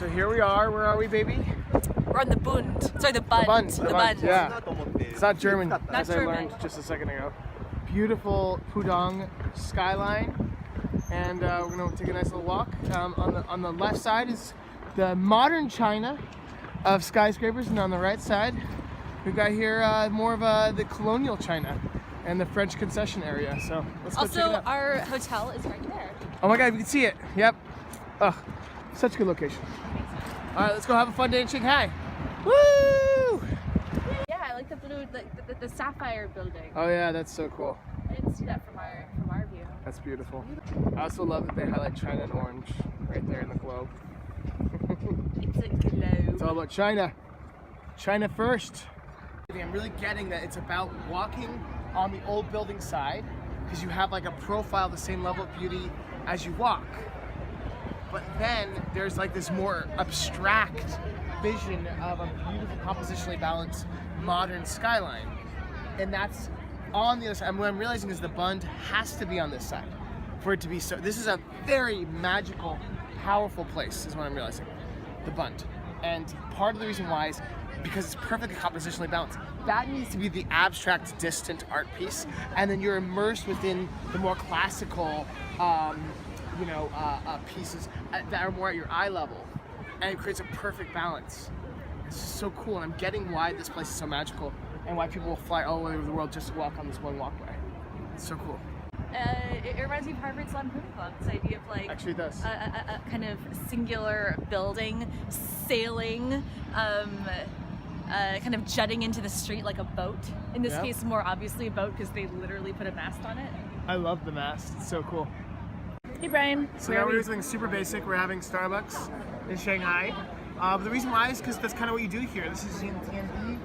So here we are. Where are we, baby? We're on the Bund. Sorry, the Bund. The Bund. Yeah. It's not German, as I German. learned just a second ago. Beautiful Pudong skyline, and we're gonna take a nice little walk. On the left side is the modern China of skyscrapers, and on the right side we've got here more of the colonial China and the French concession area. So let's go check it Also, out. our hotel is right there. Oh my God, you can see it. Yep. Ugh, such a good location. All right, let's go have a fun day in Shanghai. Woo! Yeah, I like the blue, the sapphire building. Oh yeah, that's so cool. I didn't see that from our view. That's beautiful. I also love that they highlight China in orange right there in the globe. It's a globe. It's all about China. China first. I'm really getting that it's about walking on the old building side because you have like a profile, the same level of beauty as you walk. But then there's like this more abstract vision of a beautiful, compositionally balanced modern skyline. And that's on the other side. And what I'm realizing is the Bund has to be on this side for it to be so. This is a very magical, powerful place, is what I'm realizing. The Bund. And part of the reason why is because it's perfectly compositionally balanced. That needs to be the abstract, distant art piece, and then you're immersed within the more classical, pieces that are more at your eye level, and it creates a perfect balance. It's so cool, and I'm getting why this place is so magical, and why people will fly all over the world just to walk on this one walkway. It's so cool. It reminds me of Harvard's Lampoon Club. This idea of like Actually, it does. A kind of singular building sailing, kind of jutting into the street like a boat. In this case, more obviously a boat because they literally put a mast on it. I love the mast. It's so cool. Hey Brian. So now we're doing something super basic. We're having Starbucks in Shanghai. But the reason why is because that's kind of what you do here. This is in Tianjin.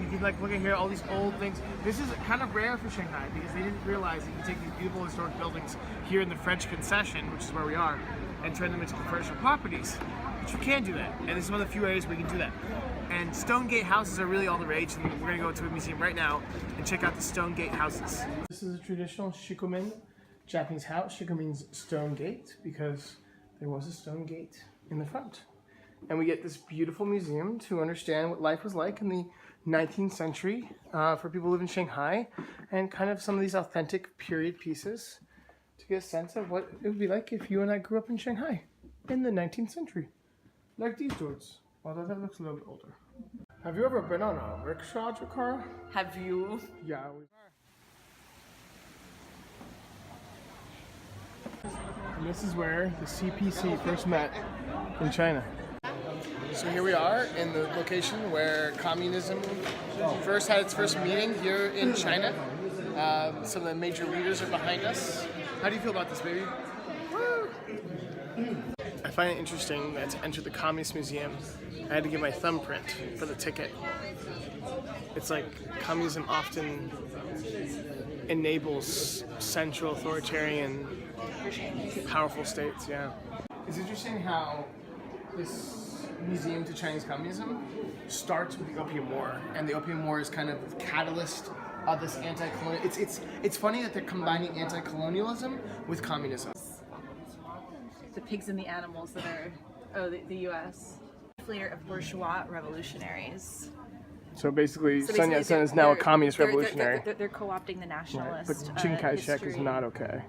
You can like look at here all these old things. This is kind of rare for Shanghai because they didn't realize that you can take these beautiful historic buildings here in the French concession, which is where we are, and turn them into commercial properties. But you can do that, and this is one of the few areas where you can do that. And stone gate houses are really all the rage, and we're gonna go to a museum right now and check out the stone gate houses. This is a traditional shikomen Japanese house. Shiko means stone gate because there was a stone gate in the front. And we get this beautiful museum to understand what life was like in the 19th century for people who live in Shanghai, and kind of some of these authentic period pieces to get a sense of what it would be like if you and I grew up in Shanghai in the 19th century. Like these dudes, although that looks a little bit older. Have you ever been on a rickshaw, Jakara? Have you? Yeah. And this is where the CPC first met in China. So here we are in the location where communism first had its first meeting here in China. Some of the major leaders are behind us. How do you feel about this, baby? Woo! I find it interesting that to enter the Communist Museum, I had to give my thumbprint for the ticket. It's like communism often enables central authoritarian powerful states, yeah. It's interesting how this museum to Chinese communism starts with the Opium War, and the Opium War is kind of the catalyst of this anti-colonial. It's funny that they're combining anti-colonialism with communism. The pigs and the animals that are the U.S. Leader of bourgeois revolutionaries. So basically Sun Yat-sen is now a communist revolutionary. They're co-opting the nationalist. But Chiang Kai-shek is not okay.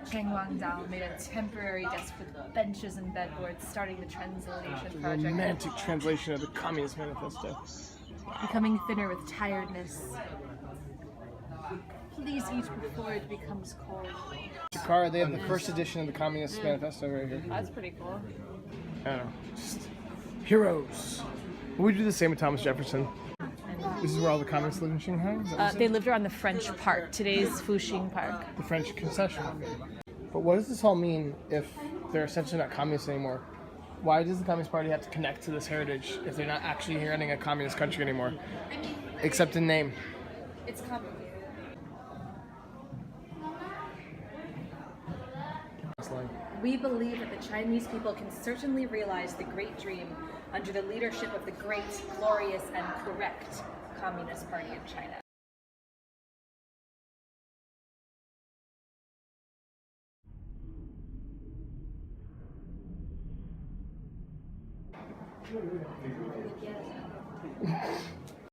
Cheng Wangdao made a temporary desk with benches and bedboards, starting the translation project. Romantic translation of the Communist Manifesto. Becoming thinner with tiredness. Please eat before it becomes cold. Jakara, they have the first edition of the Communist Manifesto right here. That's pretty cool. I don't know, just heroes. We do the same with Thomas Jefferson. This is where all the communists live in Shanghai? They lived around the French Park, today's Fuxing Park. The French concession. But what does this all mean if they're essentially not communists anymore? Why does the Communist Party have to connect to this heritage if they're not actually running a communist country anymore? Except in name. It's complicated. We believe that the Chinese people can certainly realize the great dream under the leadership of the great, glorious, and correct Communist Party of China.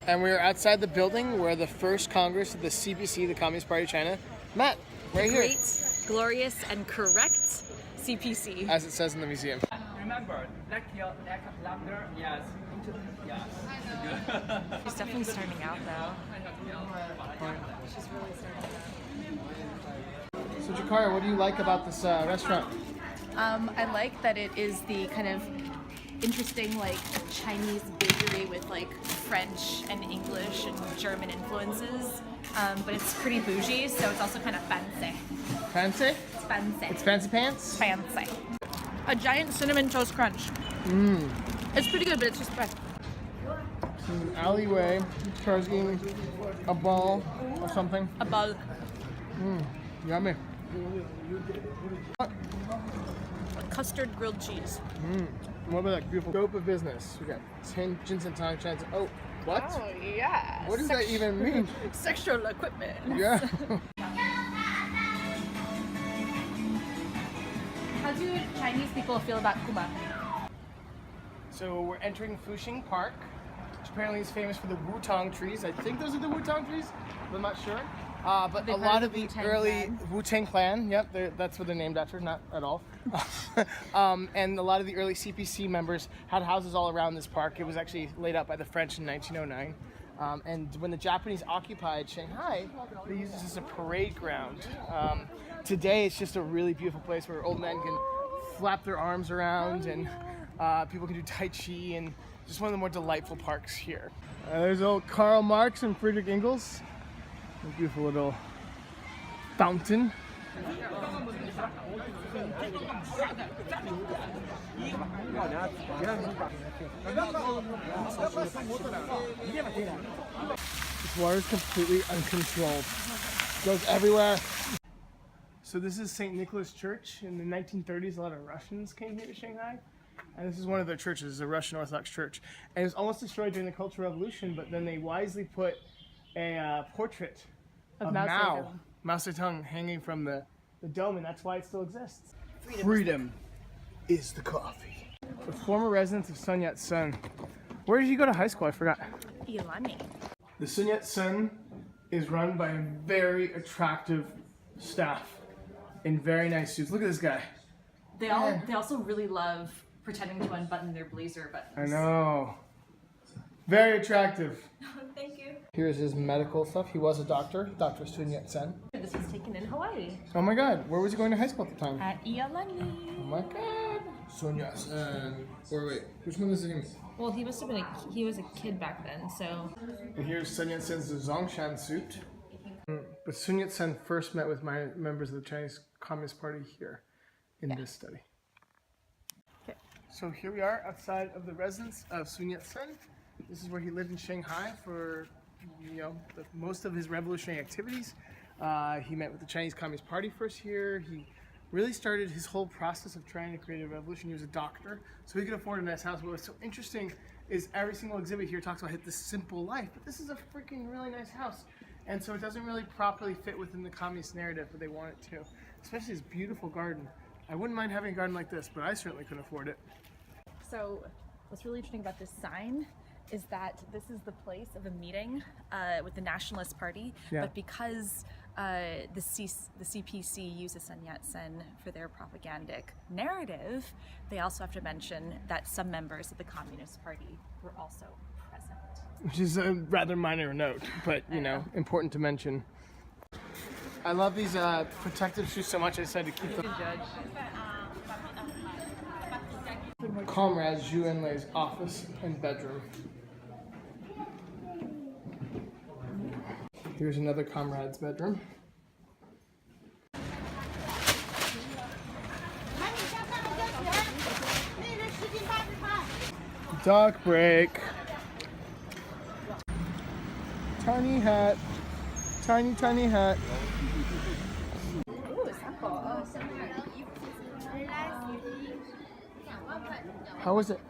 And we're outside the building where the first Congress of the CPC, the Communist Party of China, met. Right here. Great, glorious, and correct CPC. As it says in the museum. Remember, neck longer, yes. Yes. She's definitely starting out though. She's really starting out. So Jakara, what do you like about this restaurant? I like that it is the kind of interesting like Chinese bakery with like French and English and German influences, but it's pretty bougie, so it's also kind of fancy. Fancy? It's fancy. It's fancy pants? Fancy. A giant cinnamon toast crunch. It's pretty good, but it's just fresh. This is an alleyway. Charles eating a ball or something. A bug. Yummy. Custard grilled cheese. What about that beautiful scope of business? We got Ginseng Tang Chance. Oh, what? Oh yeah. What does that even mean? Sexual equipment. Yeah. How do Chinese people feel about Kuma? So we're entering Fuxing Park, which apparently is famous for the Wutong trees. I think those are the Wutong trees, but I'm not sure. But a lot of the Wu-Tang early Clan. Wu-Tang Clan, yep, that's what they're named after, not at all. And a lot of the early CPC members had houses all around this park. It was actually laid out by the French in 1909. And when the Japanese occupied Shanghai, they used this as a parade ground. Today, it's just a really beautiful place where old men can flap their arms around and people can do Tai Chi, and just one of the more delightful parks here. There's old Karl Marx and Friedrich Engels. A beautiful little fountain. This water is completely uncontrolled. Goes everywhere. So this is St. Nicholas Church. In the 1930s, a lot of Russians came here to Shanghai. And this is one of their churches, a Russian Orthodox church. And it was almost destroyed during the Cultural Revolution, but then they wisely put a portrait of Mao Zedong hanging from the dome, and that's why it still exists. Freedom is the coffee. The former residence of Sun Yat-sen. Where did you go to high school? I forgot. Iolani. The Sun Yat-sen is run by a very attractive staff in very nice suits. Look at this guy. They also really love pretending to unbutton their blazer buttons. I know. Very attractive. Thank you. Here's his medical stuff. He was a doctor, Dr. Sun Yat-sen. This was taken in Hawaii. Oh my God, where was he going to high school at the time? At Iolani. Oh my God. Sun Yat-sen. Or wait, which one is him? Well, he must have been he was a kid back then, so. And here's Sun Yat-sen's Zongshan suit. But Sun Yat-sen first met with members of the Chinese Communist Party here in this study. Okay. So here we are outside of the residence of Sun Yat-sen. This is where he lived in Shanghai for, most of his revolutionary activities. He met with the Chinese Communist Party first here. He really started his whole process of trying to create a revolution. He was a doctor, so he could afford a nice house. But what's so interesting is every single exhibit here talks about this simple life, but this is a freaking really nice house. And so it doesn't really properly fit within the communist narrative, but they want it to. Especially his beautiful garden. I wouldn't mind having a garden like this, but I certainly couldn't afford it. So, what's really interesting about this sign is that this is the place of a meeting with the Nationalist Party, but because the CPC uses Sun Yat-sen for their propagandic narrative, they also have to mention that some members of the Communist Party were also present. Which is a rather minor note, but important to mention. I love these protective shoes so much I decided to keep them. Comrade Zhu Enlei's office and bedroom. Here's another comrade's bedroom. Dog break. Tiny hat. Tiny hat. How was it?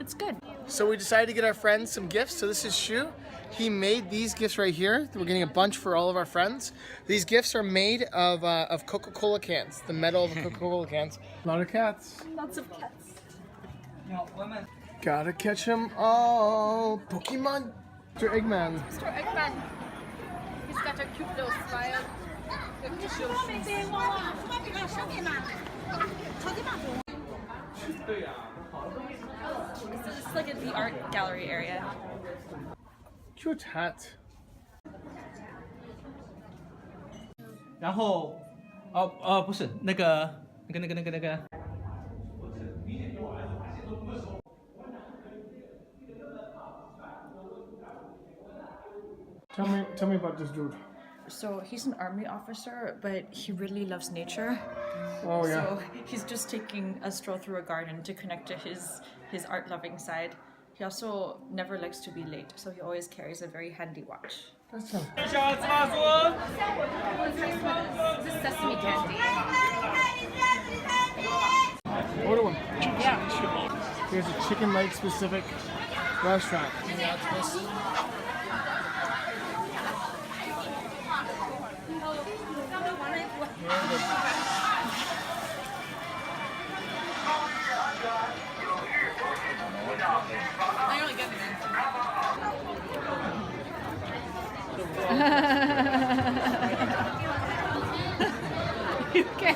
It's good. So we decided to get our friends some gifts. So this is Shu. He made these gifts right here. We're getting a bunch for all of our friends. These gifts are made of Coca-Cola cans, the metal of the Coca-Cola cans. A lot of cats. Lots of cats. Gotta catch them all. Pokemon. Mr. Eggman. Mr. Eggman. He's got a cute little smile. This is like the art gallery area. Cute hat. 然后，不是那个。Tell me about this dude. So he's an army officer, but he really loves nature. Oh yeah. So he's just taking a stroll through a garden to connect to his art-loving side. He also never likes to be late, so he always carries a very handy watch. That's him. This is sesame candy. Order one. Yeah. Here's a chicken leg specific restaurant. I only get it. Okay.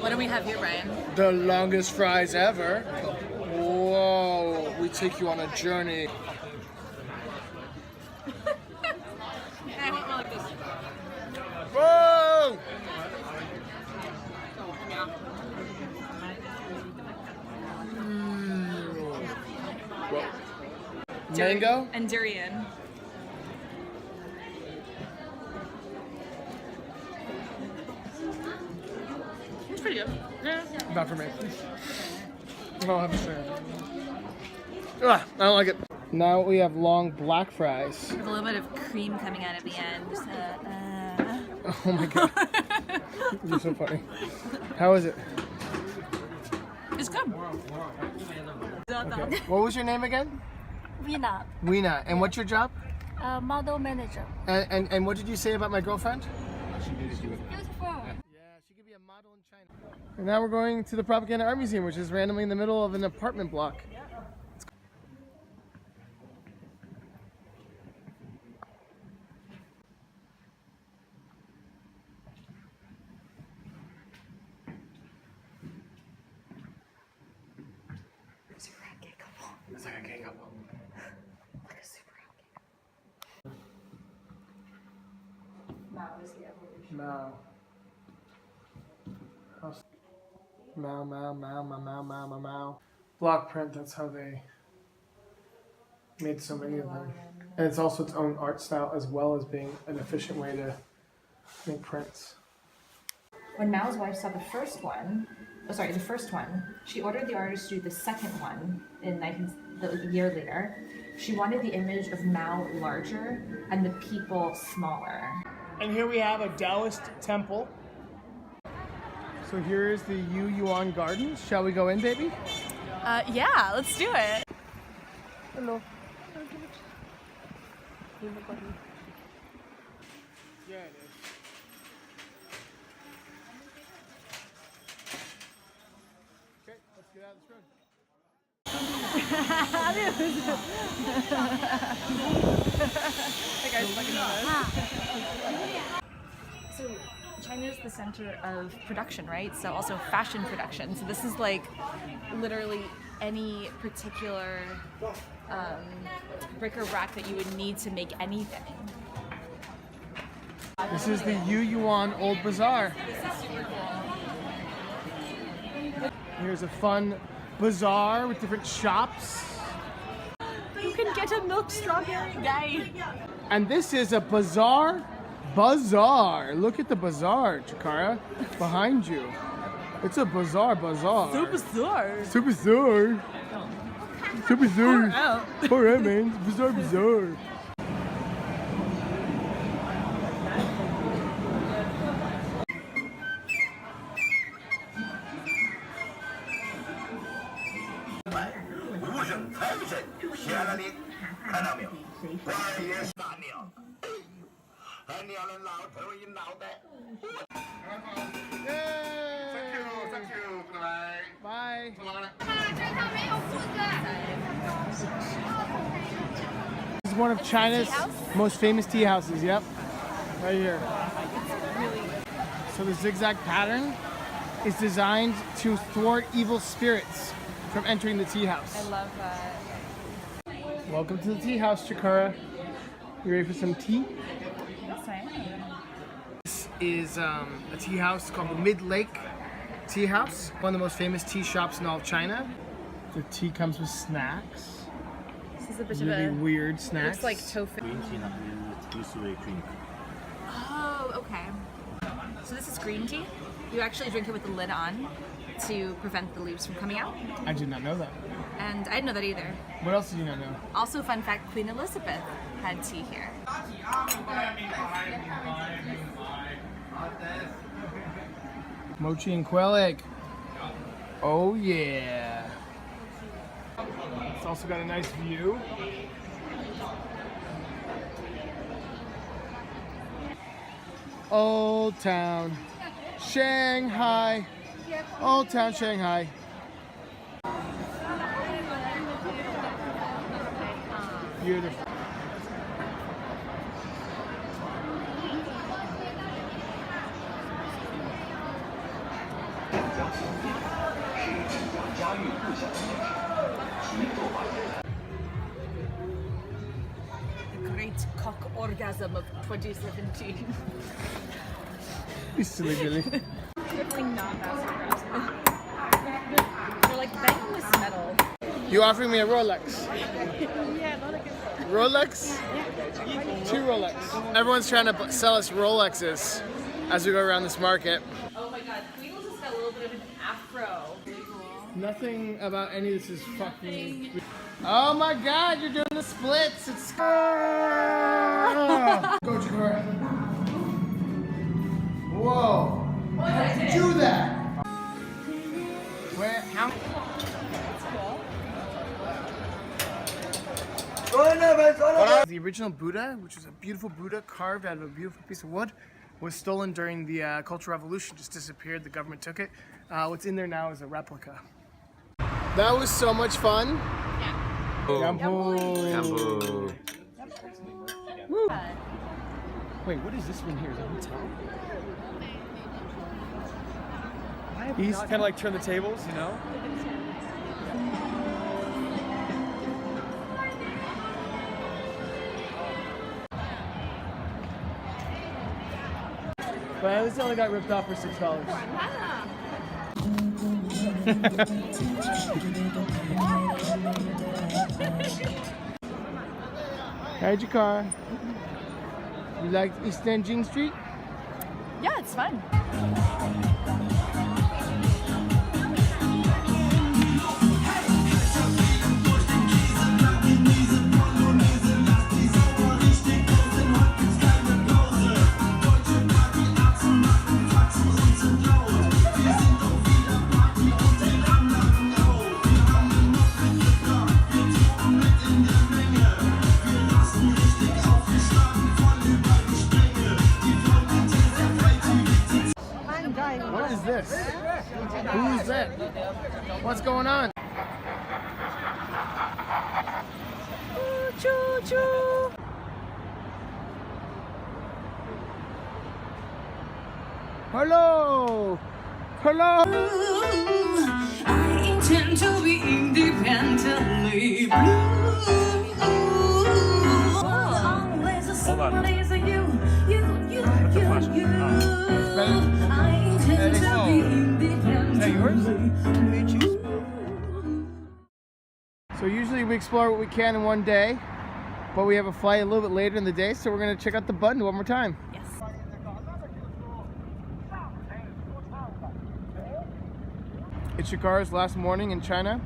What do we have here, Ryan? The longest fries ever. Whoa, we take you on a journey. I want one like this. Whoa! Mango? And durian. It's pretty good. Yeah. Not for me. I'll have to share. Ugh, I don't like it. Now we have long black fries. With a little bit of cream coming out of the end. Oh my god. You're so funny. How is it? It's good. Okay. What was your name again? Vina, Weena. And what's your job? model manager. And what did you say about my girlfriend? Beautiful. Yeah, she could be a model in China. And now we're going to the Propaganda Art Museum, which is randomly in the middle of an apartment block. Super hot gay couple. It's like a gay couple. Like a super hot gay Mao is the evolution. Mao. Mao, Mao, Mao, Mao, Mao, Mao, Mao, Mao. Block print, that's how they made so many of them. And it's also its own art style as well as being an efficient way to make prints. When Mao's wife saw the first one, she ordered the artist to do the second one a year later. She wanted the image of Mao larger and the people smaller. And here we have a Taoist temple. So here is the Yu Yuan Gardens. Shall we go in, baby? Yeah, let's do it. Hello. Yeah, it is. Okay, let's get out of this road. That guy's fucking nuts. So China is the center of production, right? So also fashion production. So this is like literally any particular bric or brac that you would need to make anything. This is the Yu Yuan Old Bazaar. This is super cool. Here's a fun bazaar with different shops. You can get a milk strawberry guy. And this is a bazaar. Look at the bazaar, Chikara, behind you. It's a bazaar. Bizarre. Super. Alright, man. Bazaar. Bye. This is one of China's most famous tea houses. Yep, right here. So the zigzag pattern is designed to thwart evil spirits from entering the tea house. I love that. Welcome to the tea house, Chikara. You ready for some tea? Yes, I am. This is a tea house called the Mid-Lake Tea House, one of the most famous tea shops in all of China. The tea comes with snacks. This is a bit Really of a weird snacks. looks like tofu. Green tea is usually drink. Oh, okay. So this is green tea. You actually drink it with the lid on to prevent the leaves from coming out. I did not know that. And I didn't know that either. What else did you not know? Also, fun fact, Queen Elizabeth had tea here. Mochi and quail egg. Oh yeah. It's also got a nice view. Old Town, Shanghai. Old Town, Shanghai. Beautiful. The great cock orgasm of 2017. You silly Billy. Definitely not that surprising. We're like banging this metal. You offering me a Rolex? Yeah, not a good Rolex? 2 Rolex. Everyone's trying to sell us Rolexes as we go around this market. Oh my god, Queen just got a little bit of an afro. Nothing about any of this is fucking. Oh my god, you're doing the splits. It's. Go, Jakora. Whoa. How did you do that? Where? How? The original Buddha, which was a beautiful Buddha carved out of a beautiful piece of wood, was stolen during the Cultural Revolution, just disappeared, the government took it. What's in there now is a replica. That was so much fun. Yeah. Yambo. Woo. Wait, what is this one here? Is it a hotel? He's kind of like turn the tables, you know? But at least I only got ripped off for $6. How's your car? You like East Nanjing Street? Yeah, it's fun. What is this? Who is that? What's going on? Choo choo. Hello! Hello! I intend to be independently blue. Always somebody's you. I intend to be independently blue. So usually we explore what we can in one day, but we have a flight a little bit later in the day, so we're gonna check out the bund one more time. Yes. It's Shikara's last morning in China,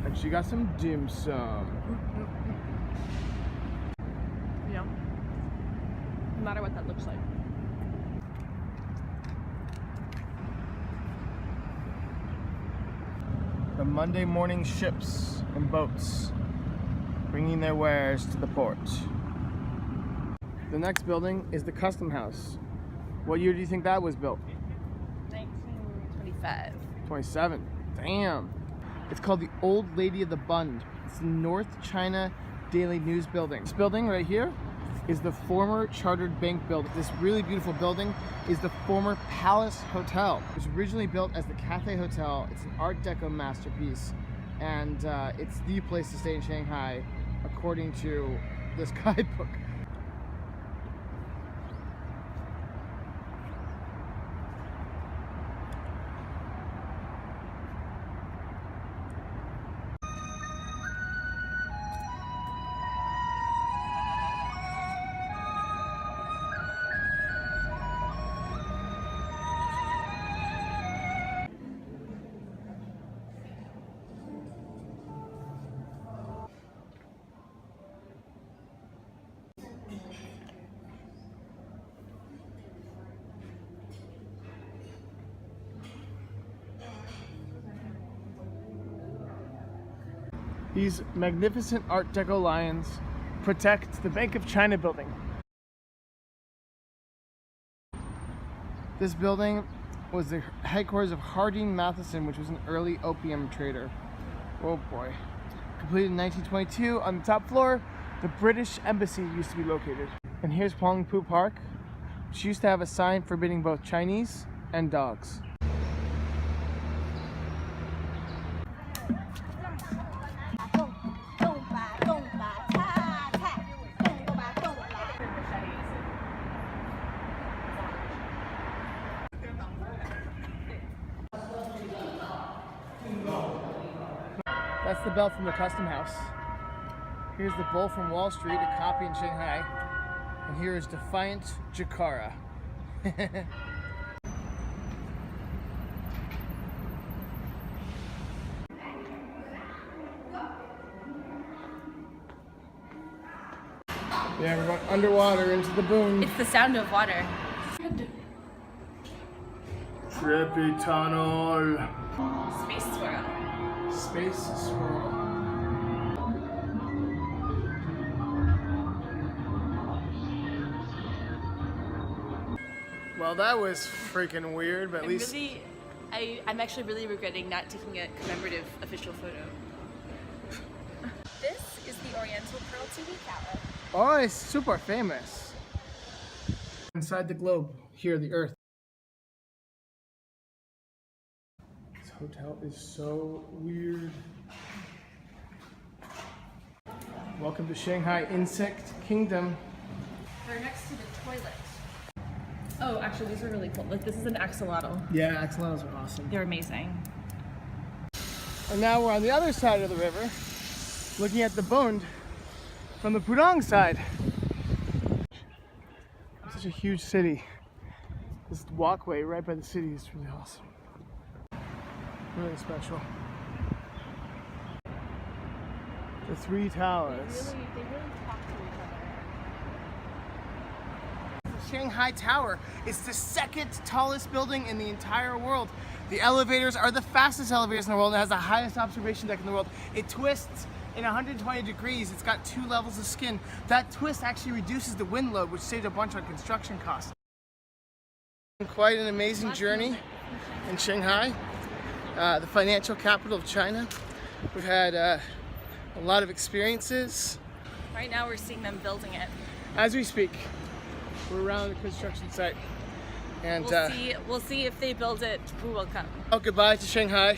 and she got some dim sum. You know, no matter what that looks like. The Monday morning ships and boats. bringing their wares to the port. The next building is the Custom House. What year do you think that was built? 1925. 27. Damn. It's called the Old Lady of the Bund. It's the North China Daily News building. This building right here is the former Chartered Bank building. This really beautiful building is the former Palace Hotel. It was originally built as the Cathay Hotel. It's an Art Deco masterpiece, and it's the place to stay in Shanghai, according to this guidebook. These magnificent Art Deco lions protect the Bank of China building. This building was the headquarters of Harding Matheson, which was an early opium trader. Oh boy. Completed in 1922. On the top floor, the British Embassy used to be located. And here's Huangpu Park, which used to have a sign forbidding both Chinese and dogs. That's the bell from the Custom House. Here's the bull from Wall Street, a copy in Shanghai. And here is Defiant Jakarta. Yeah, we're going underwater into the boom. It's the sound of water. Trippy tunnel. Space swirl. Space swirl. Well, that was freaking weird, but at least... I'm actually really regretting not taking a commemorative official photo. This is the Oriental Pearl TV Tower. Oh, it's super famous. Inside the globe, here, the Earth. This hotel is so weird. Welcome to Shanghai Insect Kingdom. They're next to the toilet. Oh, actually, these are really cool. Like, this is an axolotl. Yeah, axolotls are awesome. They're amazing. And now we're on the other side of the river, looking at the Bund from the Pudong side. Such a huge city. This walkway right by the city is really awesome. Really special. The three towers. They really talk to each other. The Shanghai Tower is the second tallest building in the entire world. The elevators are the fastest elevators in the world. It has the highest observation deck in the world. It twists in 120 degrees. It's got 2 levels of skin. That twist actually reduces the wind load, which saved a bunch on construction costs. Quite an amazing journey in Shanghai, the financial capital of China. We've had a lot of experiences. Right now we're seeing them building it. As we speak, we're around the construction site. And we'll see if they build it, who will come. Oh, goodbye to Shanghai,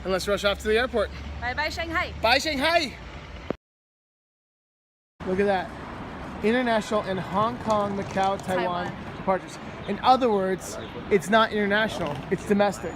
and let's rush off to the airport. Bye-bye, Shanghai. Bye, Shanghai! Look at that. International and Hong Kong, Macau, Taiwan departures. In other words, it's not international, it's domestic.